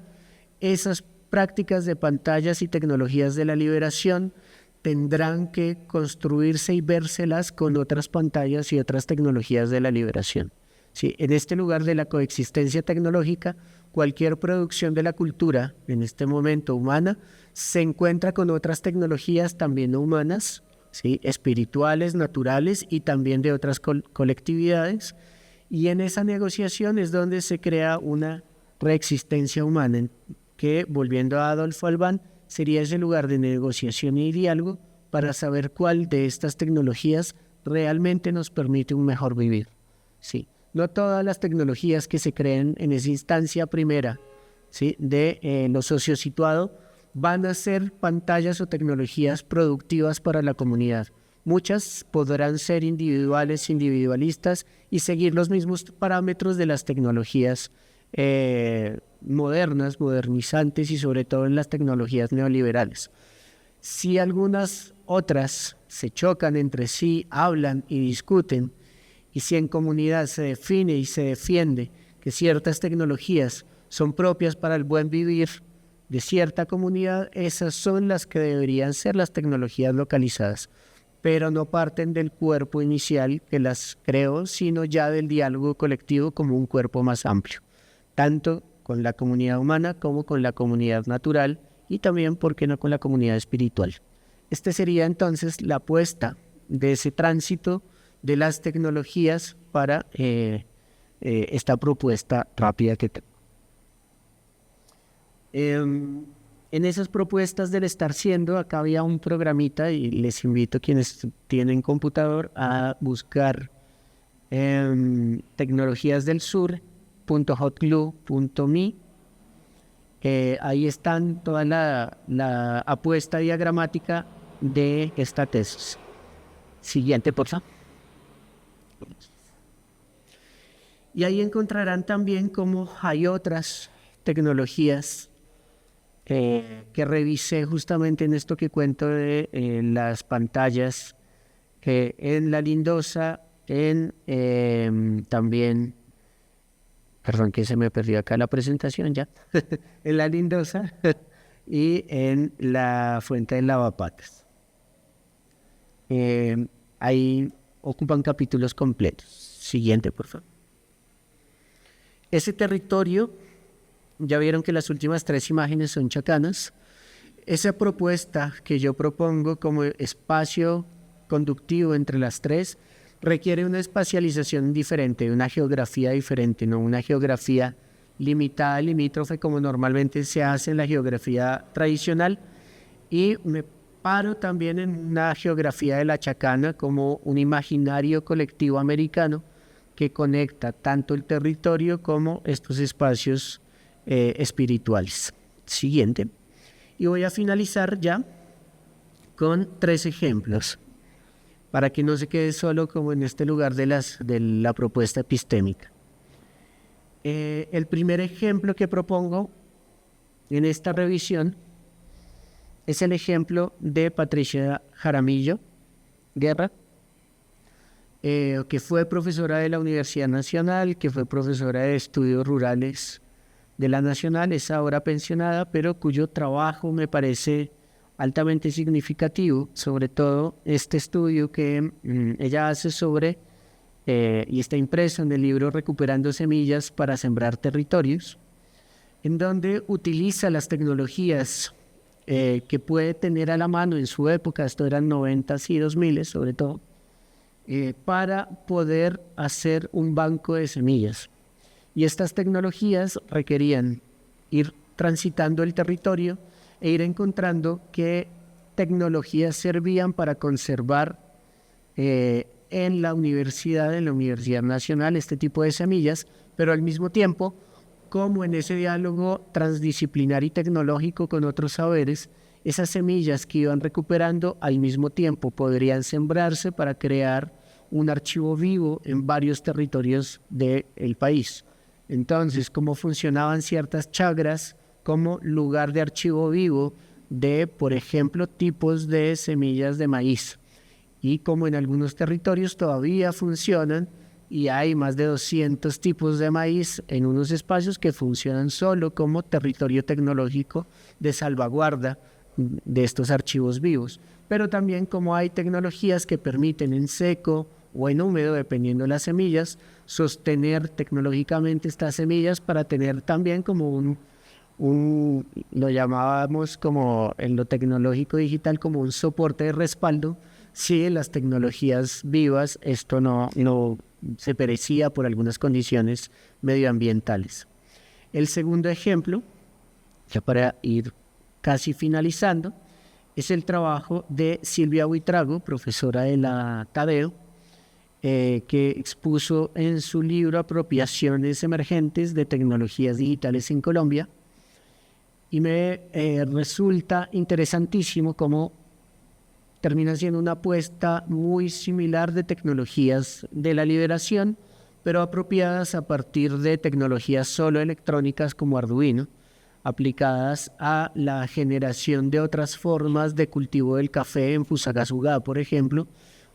esas prácticas de pantallas y tecnologías de la liberación tendrán que construirse y vérselas con otras pantallas y otras tecnologías de la liberación. Sí, en este lugar de la coexistencia tecnológica, cualquier producción de la cultura, en este momento humana, se encuentra con otras tecnologías también no humanas, ¿sí? Espirituales, naturales y también de otras colectividades. Y en esa negociación es donde se crea una reexistencia humana, que, volviendo a Adolfo Albán, sería ese lugar de negociación y diálogo para saber cuál de estas tecnologías realmente nos permite un mejor vivir. Sí. No todas las tecnologías que se creen en esa instancia primera, ¿sí?, de lo sociosituado van a ser pantallas o tecnologías productivas para la comunidad. Muchas podrán ser individuales, individualistas y seguir los mismos parámetros de las tecnologías modernas, modernizantes y sobre todo en las tecnologías neoliberales. Si algunas otras se chocan entre sí, hablan y discuten, y si en comunidad se define y se defiende que ciertas tecnologías son propias para el buen vivir de cierta comunidad, esas son las que deberían ser las tecnologías localizadas, pero no parten del cuerpo inicial que las creó, sino ya del diálogo colectivo como un cuerpo más amplio, tanto con la comunidad humana como con la comunidad natural y también, ¿por qué no?, con la comunidad espiritual. Este sería entonces la apuesta de ese tránsito de las tecnologías para esta propuesta rápida que tengo. En esas propuestas del estar siendo, acá había un programita y les invito a quienes tienen computador a buscar tecnologiasdelsur.hotglue.me. Ahí están toda la apuesta diagramática de esta tesis. Siguiente, por favor. Y ahí encontrarán también cómo hay otras tecnologías que revisé justamente en esto que cuento de las pantallas, en la Lindosa, también, perdón que se me perdió acá la presentación ya, en la Lindosa y en la Fuente del Lavapatas. Ahí ocupan capítulos completos. Siguiente, por favor. Ese territorio, ya vieron que las últimas 3 imágenes son chacanas. Esa propuesta que yo propongo como espacio conductivo entre las 3 requiere una espacialización diferente, una geografía diferente, no una geografía limitada, limítrofe, como normalmente se hace en la geografía tradicional. Y me paro también en una geografía de la chacana como un imaginario colectivo americano que conecta tanto el territorio como estos espacios espirituales. Siguiente. Y voy a finalizar ya con 3 ejemplos, para que no se quede solo como en este lugar de la propuesta epistémica. El primer ejemplo que propongo en esta revisión es el ejemplo de Patricia Jaramillo Guerra, que fue profesora de la Universidad Nacional, que fue profesora de estudios rurales de la Nacional, es ahora pensionada, pero cuyo trabajo me parece altamente significativo, sobre todo este estudio que ella hace sobre, y está impreso en el libro Recuperando Semillas para Sembrar Territorios, en donde utiliza las tecnologías que puede tener a la mano en su época, esto eran 90s y 2000s sobre todo, para poder hacer un banco de semillas. Y estas tecnologías requerían ir transitando el territorio e ir encontrando qué tecnologías servían para conservar en la Universidad Nacional, este tipo de semillas, pero al mismo tiempo, como en ese diálogo transdisciplinar y tecnológico con otros saberes, esas semillas que iban recuperando al mismo tiempo podrían sembrarse para crear un archivo vivo en varios territorios del país. Entonces, cómo funcionaban ciertas chagras como lugar de archivo vivo de, por ejemplo, tipos de semillas de maíz. y como en algunos territorios todavía funcionan y hay más de 200 tipos de maíz en unos espacios que funcionan solo como territorio tecnológico de salvaguarda de estos archivos vivos. Pero también como hay tecnologías que permiten en seco o en húmedo, dependiendo de las semillas, sostener tecnológicamente estas semillas para tener también como lo llamábamos como en lo tecnológico digital como un soporte de respaldo. Si en las tecnologías vivas esto no se perecía por algunas condiciones medioambientales. El segundo ejemplo, ya para ir casi finalizando, es el trabajo de Silvia Buitrago, profesora de la Tadeo, que expuso en su libro Apropiaciones emergentes de tecnologías digitales en Colombia, y me resulta interesantísimo cómo termina siendo una apuesta muy similar de tecnologías de la liberación, pero apropiadas a partir de tecnologías solo electrónicas como Arduino, aplicadas a la generación de otras formas de cultivo del café en Fusagasugá, por ejemplo,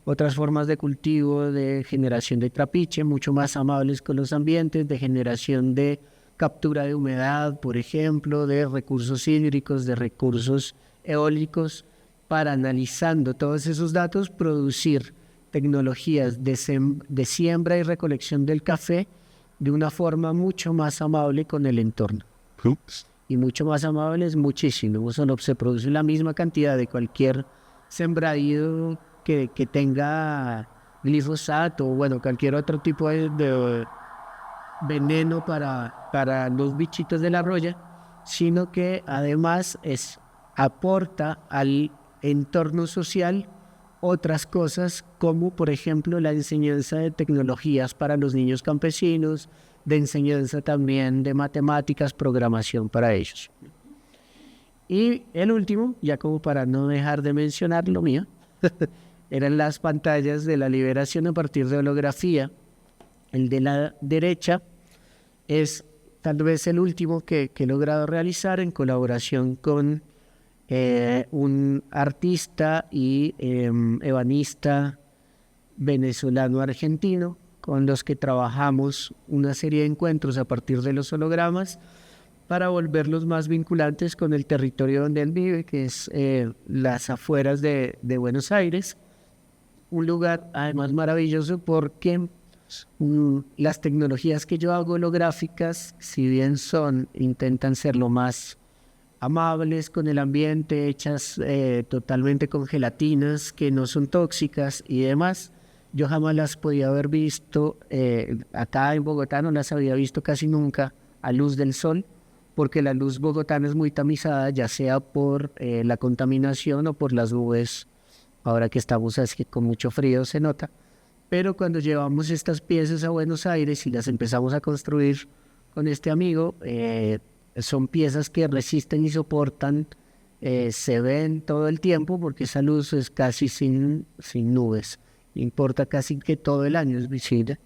otras formas de cultivo de generación de trapiche, mucho más amables con los ambientes, de generación de captura de humedad, por ejemplo, de recursos hídricos, de recursos eólicos, para analizando todos esos datos, producir tecnologías de siembra y recolección del café de una forma mucho más amable con el entorno. Y mucho más amable es muchísimo. Se produce la misma cantidad de cualquier sembradío que tenga glifosato o bueno, cualquier otro tipo de veneno para los bichitos de la roya, sino que además aporta al entorno social otras cosas como por ejemplo la enseñanza de tecnologías para los niños campesinos, de enseñanza también de matemáticas, programación para ellos. Y el último, ya como para no dejar de mencionar lo mío, eran las pantallas de la liberación a partir de holografía. El de la derecha es tal vez el último que he logrado realizar en colaboración con un artista y ebanista venezolano-argentino, con los que trabajamos una serie de encuentros a partir de los hologramas para volverlos más vinculantes con el territorio donde él vive, que es las afueras de Buenos Aires. Un lugar además maravilloso porque las tecnologías que yo hago holográficas, si bien intentan ser lo más amables con el ambiente, hechas totalmente con gelatinas que no son tóxicas y demás, yo jamás las podía haber visto, acá en Bogotá no las había visto casi nunca a luz del sol, porque la luz bogotana es muy tamizada, ya sea por la contaminación o por las nubes. Ahora que estamos así con mucho frío se nota, pero cuando llevamos estas piezas a Buenos Aires y las empezamos a construir con este amigo, son piezas que resisten y soportan, se ven todo el tiempo porque esa luz es casi sin nubes, importa casi que todo el año es visible,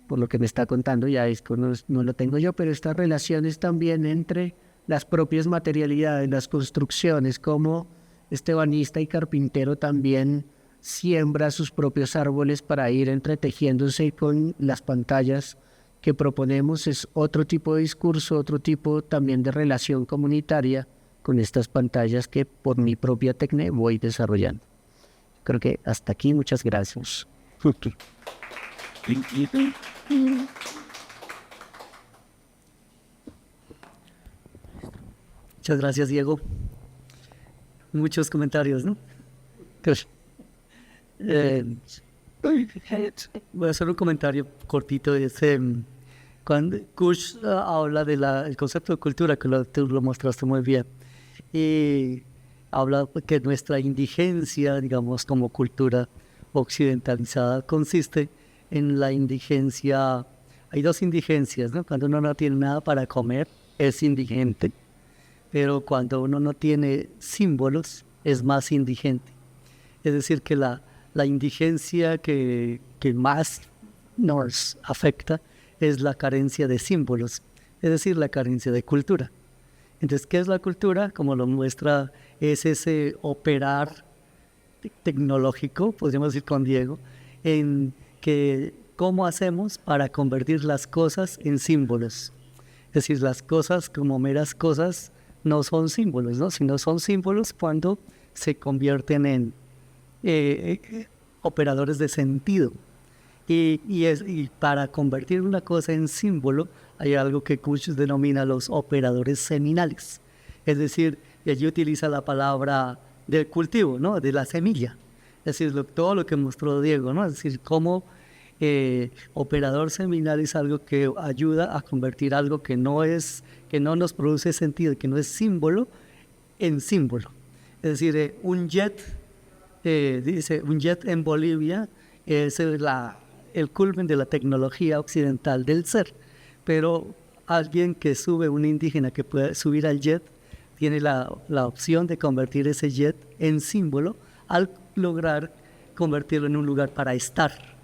por lo que me está contando, ya esto no lo tengo yo, pero estas relaciones también entre las propias materialidades, las construcciones, como este ebanista y carpintero también siembra sus propios árboles para ir entretejiéndose con las pantallas que proponemos, es otro tipo de discurso, otro tipo también de relación comunitaria con estas pantallas que por mi propia técnica voy desarrollando. Creo que hasta aquí, muchas gracias. Muchas gracias, Diego. Muchos comentarios, ¿no? Voy a hacer un comentario cortito. Cuando Kush habla del concepto de cultura, que tú lo mostraste muy bien, y habla que nuestra indigencia, digamos, como cultura occidentalizada, consiste en la indigencia. Hay dos indigencias, ¿no? Cuando uno no tiene nada para comer, es indigente, pero cuando uno no tiene símbolos, es más indigente. Es decir, que la indigencia que más nos afecta es la carencia de símbolos, es decir, la carencia de cultura. Entonces, ¿qué es la cultura? Como lo muestra, es ese operar tecnológico, podríamos decir con Diego, en que cómo hacemos para convertir las cosas en símbolos. Es decir, las cosas como meras cosas no son símbolos, ¿no? Sino son símbolos cuando se convierten en operadores de sentido. Y para convertir una cosa en símbolo hay algo que Kusch denomina los operadores seminales. Es decir, allí utiliza la palabra del cultivo, ¿no? De la semilla. Es decir, todo lo que mostró Diego, ¿no? Es decir, cómo operador seminal es algo que ayuda a convertir algo que no nos produce sentido, que no es símbolo, en símbolo. Es decir, un jet en Bolivia es el culmen de la tecnología occidental del ser, pero alguien que sube, un indígena que puede subir al jet, tiene la opción de convertir ese jet en símbolo al lograr convertirlo en un lugar para estar,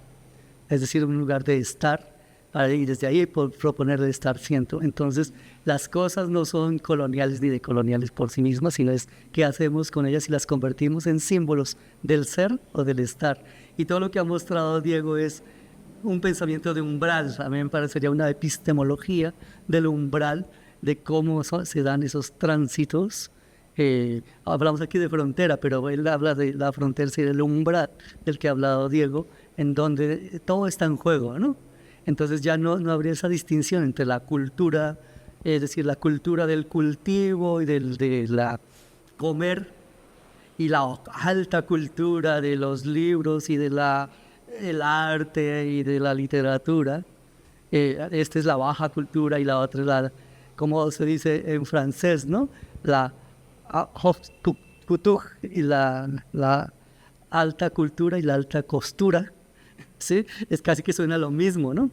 es decir, un lugar de estar, y desde ahí proponerle estar siendo. Entonces, las cosas no son coloniales ni decoloniales por sí mismas, sino es qué hacemos con ellas y las convertimos en símbolos del ser o del estar. Y todo lo que ha mostrado Diego es un pensamiento de umbral. A mí me parecería una epistemología del umbral, de cómo se dan esos tránsitos. Hablamos aquí de frontera, pero él habla de la frontera y del umbral del que ha hablado Diego, en donde todo está en juego, ¿no? Entonces ya no habría esa distinción entre la cultura, es decir, la cultura del cultivo y de la comer, y la alta cultura de los libros y del arte y de la literatura. Esta es la baja cultura y la otra es la, como se dice en francés, ¿no? La haute couture y la alta cultura y la alta costura, ¿sí? Es casi que suena lo mismo, ¿no?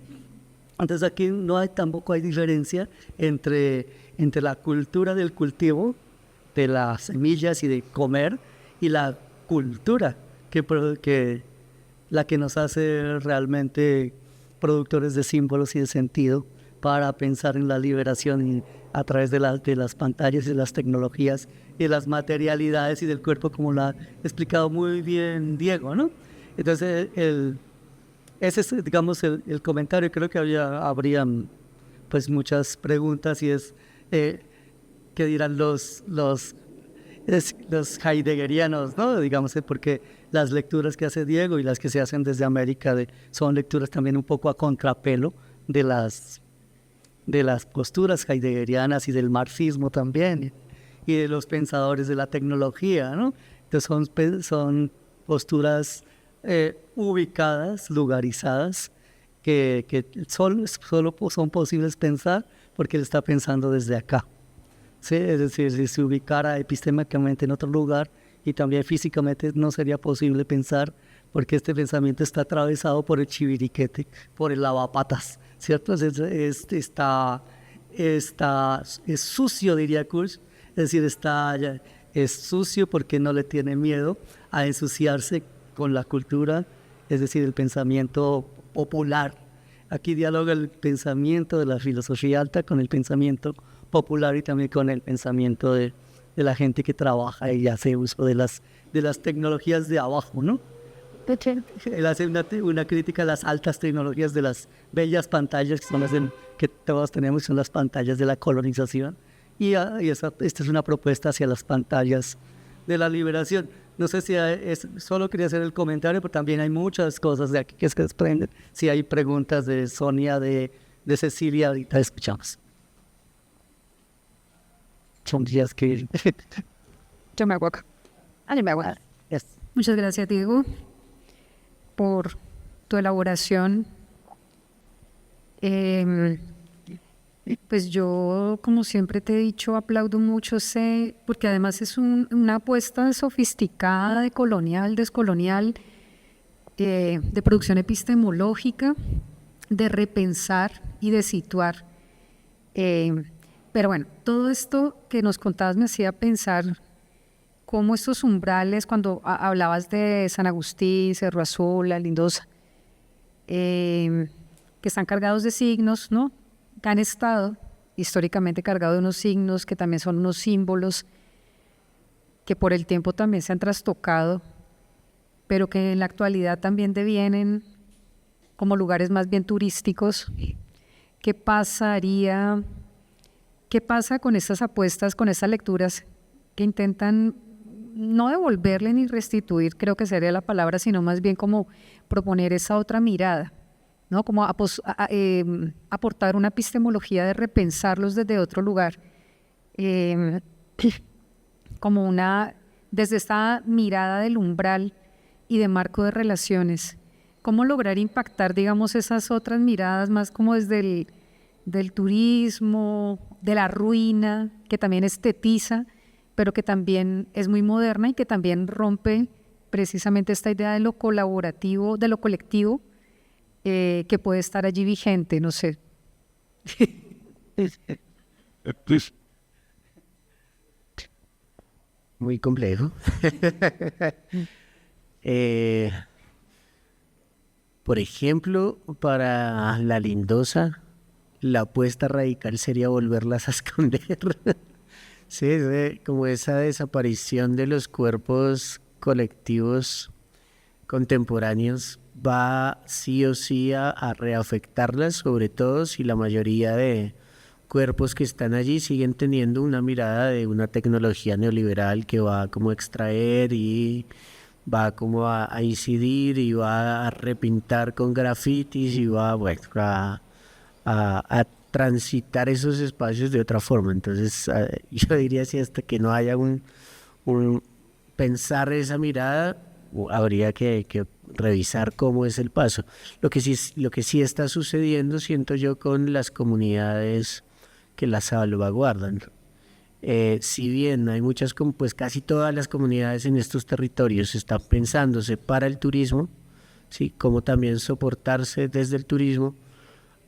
Entonces aquí tampoco hay diferencia entre la cultura del cultivo, de las semillas y de comer, y la cultura que la que nos hace realmente productores de símbolos y de sentido para pensar en la liberación y a través de las pantallas y de las tecnologías y de las materialidades y del cuerpo, como lo ha explicado muy bien Diego, ¿no? Entonces, ese es, digamos, el comentario. Creo que habrían pues muchas preguntas, y es qué dirán los heideggerianos, ¿no? Digamos, porque las lecturas que hace Diego y las que se hacen desde América son lecturas también un poco a contrapelo de las posturas heideggerianas y del marxismo también, y de los pensadores de la tecnología, ¿no? Entonces son posturas ubicadas, lugarizadas, que solo son posibles pensar porque él está pensando desde acá. ¿Sí? Es decir, si se ubicara epistémicamente en otro lugar y también físicamente, no sería posible pensar, porque este pensamiento está atravesado por el chiviriquete, por el lavapatas, ¿cierto? Es sucio, diría Kusch. Es decir, es sucio porque no le tiene miedo a ensuciarse con la cultura, es decir, el pensamiento popular. Aquí dialoga el pensamiento de la filosofía alta con el pensamiento popular y también con el pensamiento de la gente que trabaja y hace uso de las tecnologías de abajo, ¿no? Él hace una crítica a las altas tecnologías de las bellas pantallas que son las que todos tenemos, son las pantallas de la colonización, y esta es una propuesta hacia las pantallas de la liberación. No sé si solo quería hacer el comentario, pero también hay muchas cosas de aquí que se desprenden. Si hay preguntas de Sonia, de Cecilia, ahorita escuchamos. Son días que... Yo me hago acá. Me hago. Yes. Muchas gracias, Diego, por tu elaboración. Pues yo, como siempre te he dicho, aplaudo mucho porque además es una apuesta sofisticada de colonial, descolonial, de producción epistemológica, de repensar y de situar. Pero bueno, todo esto que nos contabas me hacía pensar cómo estos umbrales, cuando hablabas de San Agustín, Cerro Azul, La Lindosa, que están cargados de signos, ¿no? Que han estado históricamente cargados de unos signos que también son unos símbolos que por el tiempo también se han trastocado pero que en la actualidad también devienen como lugares más bien turísticos. ¿Qué pasaría? ¿Qué pasa con estas apuestas, con estas lecturas que intentan no devolverle ni restituir, creo que sería la palabra, sino más bien como proponer esa otra mirada, ¿no? Como aportar una epistemología de repensarlos desde otro lugar, como desde esta mirada del umbral y de marco de relaciones? ¿Cómo lograr impactar, digamos, esas otras miradas más como desde del turismo, de la ruina, que también estetiza, pero que también es muy moderna y que también rompe precisamente esta idea de lo colaborativo, de lo colectivo, que puede estar allí vigente, no sé? Muy complejo. Por ejemplo, para la Lindosa, la apuesta radical sería volverlas a esconder. Sí, como esa desaparición de los cuerpos colectivos contemporáneos va sí o sí a reafectarlas, sobre todo si la mayoría de cuerpos que están allí siguen teniendo una mirada de una tecnología neoliberal que va como a extraer y va como a incidir y va a repintar con grafitis y va, bueno, a transitar esos espacios de otra forma. Entonces, yo diría si hasta que no haya un pensar esa mirada, habría que revisar cómo es el paso. Lo que sí está sucediendo, siento yo, con las comunidades que las salvaguardan. Si bien hay muchas, pues casi todas las comunidades en estos territorios están pensándose para el turismo, ¿sí? Como también soportarse desde el turismo,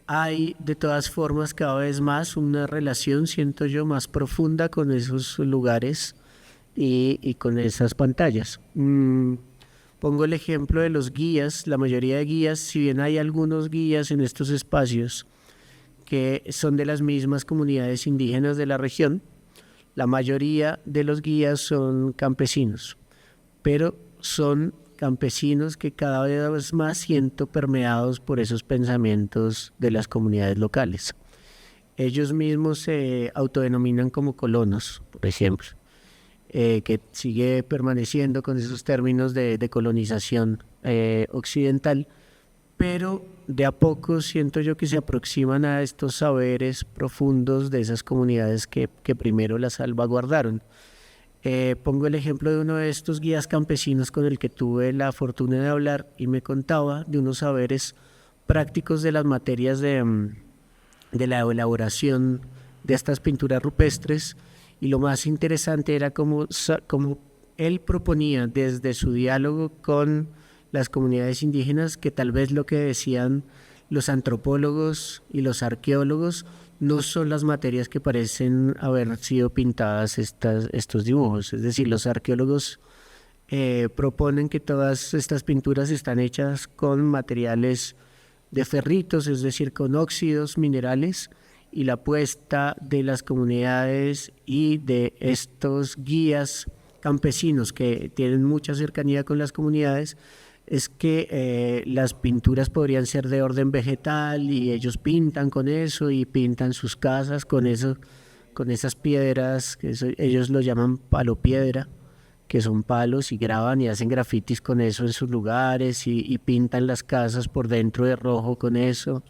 hay de todas formas cada vez más una relación, siento yo, más profunda con esos lugares y con esas pantallas. Pongo el ejemplo de los guías. La mayoría de guías, si bien hay algunos guías en estos espacios que son de las mismas comunidades indígenas de la región, la mayoría de los guías son campesinos, pero son campesinos que cada vez más siento permeados por esos pensamientos de las comunidades locales. Ellos mismos se autodenominan como colonos, por ejemplo, que sigue permaneciendo con esos términos de colonización occidental, pero de a poco siento yo que se aproximan a estos saberes profundos de esas comunidades que primero las salvaguardaron. Pongo el ejemplo de uno de estos guías campesinos con el que tuve la fortuna de hablar y me contaba de unos saberes prácticos de las materias de la elaboración de estas pinturas rupestres, y lo más interesante era como él proponía desde su diálogo con las comunidades indígenas que tal vez lo que decían los antropólogos y los arqueólogos no son las materias que parecen haber sido pintadas estos dibujos. Es decir, los arqueólogos proponen que todas estas pinturas están hechas con materiales de ferritos, es decir, con óxidos minerales, y la apuesta de las comunidades y de estos guías campesinos que tienen mucha cercanía con las comunidades es que las pinturas podrían ser de orden vegetal y ellos pintan con eso y pintan sus casas con eso, con esas piedras, ellos lo llaman palo piedra, que son palos, y graban y hacen grafitis con eso en sus lugares y pintan las casas por dentro de rojo con eso.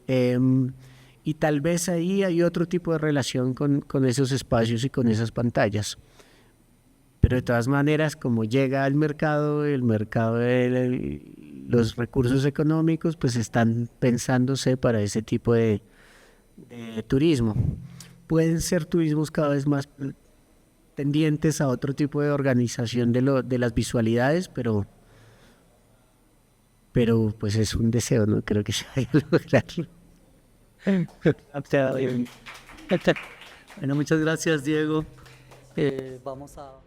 Y tal vez ahí hay otro tipo de relación con esos espacios y con esas pantallas. Pero de todas maneras, como llega al mercado, los recursos económicos pues están pensándose para ese tipo de turismo. Pueden ser turismos cada vez más tendientes a otro tipo de organización de las visualidades, pero pues es un deseo, no creo que se vaya a lograr. Bueno, muchas gracias, Diego. Vamos a...